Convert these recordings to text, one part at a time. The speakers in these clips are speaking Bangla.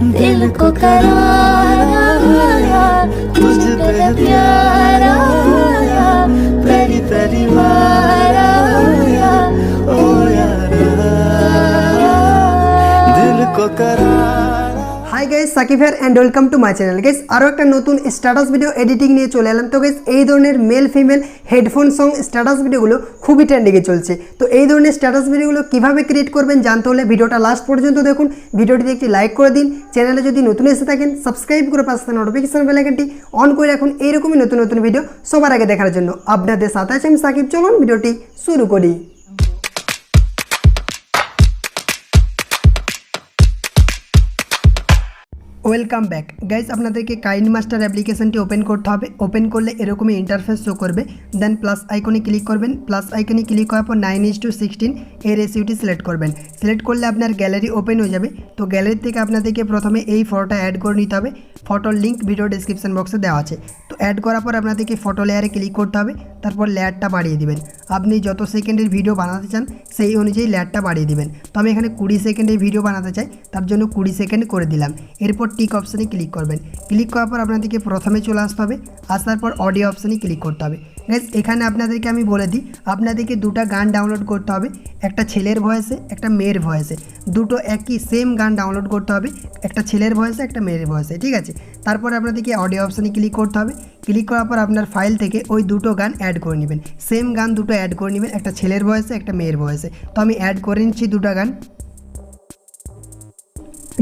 दिल को कराया तुझ पे प्यारा पहली पहली बार आया ओ यारा दिल को कराया। Hi guys Sakib here and welcome to my channel. Guys आरो एक नतून स्टैटास भिडियो एडिटिंग निये चले एलाम। तो गाइज এই ধরনের male female headphone song status ভিডিওগুলো খুবই ট্রেন্ডিংয়ে চলছে। তো এই ধরনের স্ট্যাটাস ভিডিওগুলো কিভাবে ক্রিয়েট করবেন জানতে হলে ভিডিওটা লাস্ট পর্যন্ত দেখুন। ভিডিওটিতে একটি লাইক করে দিন, চ্যানেলে যদি নতুন এসে থাকেন সাবস্ক্রাইব করে পাশে থাকা নোটিফিকেশন বেল আইকনটি অন করে রাখুন এইরকমই নতুন নতুন ভিডিও সবার আগে দেখার জন্য। আপনাদের সাথে আছি আমি সাকিব। চলুন ভিডিওটি শুরু করি। ওয়েলকাম ব্যাক গাইজ, আপনাদেরকে কাইনমাস্টার অ্যাপ্লিকেশনটি ওপেন করতে হবে। ওপেন করলে এরকমই ইন্টারফেস শো করবে। দেন প্লাস আইকনে ক্লিক করবেন। প্লাস আইকনে ক্লিক করার পর 9:16 এই রেশিওটি সিলেক্ট করবেন। সিলেক্ট করলে আপনার গ্যালারি ওপেন হয়ে যাবে। তো গ্যালারি থেকে আপনাদেরকে প্রথমে এই ফটোটা অ্যাড করে নিতে হবে। ফটোর লিঙ্ক ভিডিও ডেসক্রিপশন বক্সে দেওয়া আছে। তো অ্যাড করার পর আপনাদেরকে ফটো লেয়ারে ক্লিক করতে হবে। তারপর লেয়ারটা বাড়িয়ে দিবেন। আপনি যত সেকেন্ডের ভিডিও বানাতে চান সেই অনুযায়ী লেয়ারটা বাড়িয়ে দিবেন। তো আমি এখানে 20 সেকেন্ডের ভিডিও বানাতে চাই, তার জন্য 20 সেকেন্ড করে দিলাম। এরপর টিক অপশানে ক্লিক করবেন। ক্লিক করার পর আপনাদেরকে প্রথমে চলে আসতে হবে। আসার পর অডিও অপশানে ক্লিক করতে হবে। গাইজ এখানে আপনাদেরকে আমি বলে দিই, আপনাদেরকে দুটো গান ডাউনলোড করতে হবে। একটা ছেলের ভয়েসে, একটা মেয়ের ভয়েসে। দুটো একই সেম গান ডাউনলোড করতে হবে, একটা ছেলের ভয়েসে, একটা মেয়ের ভয়েসে, ঠিক আছে। তারপর আপনাদেরকে অডিও অপশানে ক্লিক করতে হবে। ক্লিক করার পর আপনার ফাইল থেকে ওই দুটো গান অ্যাড করে নেবেন। সেম গান দুটো অ্যাড করে নেবেন, একটা ছেলের ভয়েসে, একটা মেয়ের ভয়েসে। তো আমি অ্যাড করে নিচ্ছি দুটো গান।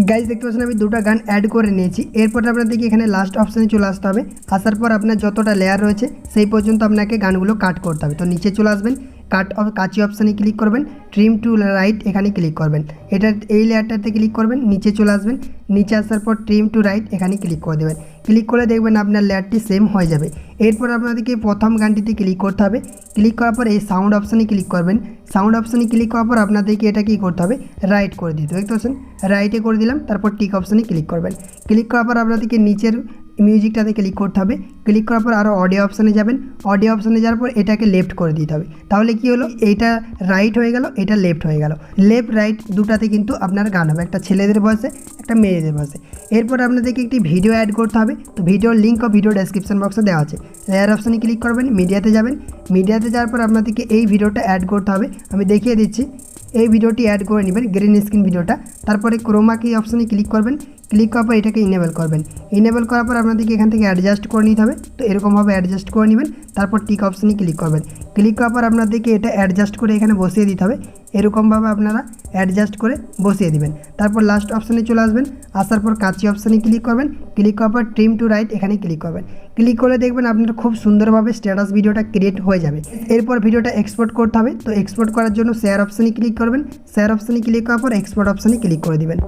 গাইজ দেখতে পাচ্ছেন আমি দুটো গান অ্যাড করে নিয়েছি। এরপর আপনাদেরকে এখানে লাস্ট অপশানে চলে আসতে হবে। আসার পর আপনার যতটা লেয়ার রয়েছে সেই পর্যন্ত আপনাকে গানগুলো কাট করতে হবে। তো নিচে চলে আসবেন, কাঁচি অপশানে ক্লিক করবেন, ট্রিম টু রাইট এখানে ক্লিক করবেন। এটা এই লেয়ারটাতে ক্লিক করবেন, নিচে চলে আসবেন। নিচে আসার পর ট্রিম টু রাইট এখানে ক্লিক করে দেবেন। ক্লিক করে দেখবেন আপনার লেয়ারটি সেম হয়ে যাবে। এরপর আপনাদেরকে প্রথম গানটিতে ক্লিক করতে হবে। ক্লিক করার পর এই সাউন্ড অপশানে ক্লিক করবেন। সাউন্ড অপশানে ক্লিক করার পর আপনাদেরকে এটা কী করতে হবে, রাইট করে দিতে হবে। দেখতে পাচ্ছেন রাইটে করে দিলাম। তারপর টিক অপশানে ক্লিক করবেন। ক্লিক করার পর আপনাদেরকে নিচের মিউজিকটাতে ক্লিক করতে হবে। ক্লিক করার পর আরও অডিও অপশানে যাবেন। অডিও অপশানে যাওয়ার পর এটাকে লেফট করে দিতে হবে। তাহলে কি হলো, এইটা রাইট হয়ে গেল, এটা লেফট হয়ে গেল। লেফট রাইট দুটাতে কিন্তু আপনার গান হবে, একটা ছেলেদের ভয়েসে, একটা মেয়েদের ভয়েসে। এরপর আপনাদেরকে একটি ভিডিও অ্যাড করতে হবে। তো ভিডিওর লিঙ্ক ও ভিডিও ডেসক্রিপশন বক্সে দেওয়া আছে। লেয়ার অপশানে ক্লিক করবেন, মিডিয়াতে যাবেন। মিডিয়াতে যাওয়ার পর আপনাদেরকে এই ভিডিওটা অ্যাড করতে হবে। আমি দেখিয়ে দিচ্ছি। এই ভিডিওটি অ্যাড করে নেবেন, গ্রিন স্ক্রিন ভিডিওটা। তারপরে ক্রোমা কি অপশানে ক্লিক করবেন। ক্লিক করার পর এটাকে ইনেবল করবেন। ইনেবল করার পর আপনাদেরকে এখান থেকে অ্যাডজাস্ট করে নিতে হবে। তো এরকমভাবে অ্যাডজাস্ট করে নেবেন। তারপর টিক অপশানে ক্লিক করবেন। ক্লিক করার পর আপনাদেরকে এটা অ্যাডজাস্ট করে এখানে বসিয়ে দিতে হবে। এরকমভাবে আপনারা অ্যাডজাস্ট করে বসিয়ে দিবেন। তারপর লাস্ট অপশানে চলে আসবেন। আসার পর কাঁচি অপশানে ক্লিক করবেন। ক্লিক করার পর ট্রিম টু রাইট এখানে ক্লিক করবেন। ক্লিক করে দেখবেন আপনার খুব সুন্দরভাবে স্ট্যাটাস ভিডিওটা ক্রিয়েট হয়ে যাবে। এরপর ভিডিওটা এক্সপোর্ট করতে হবে। তো এক্সপোর্ট করার জন্য শেয়ার অপশানে ক্লিক করবেন। শেয়ার অপশানে ক্লিক করার পর এক্সপোর্ট অপশানে ক্লিক করে দিবেন।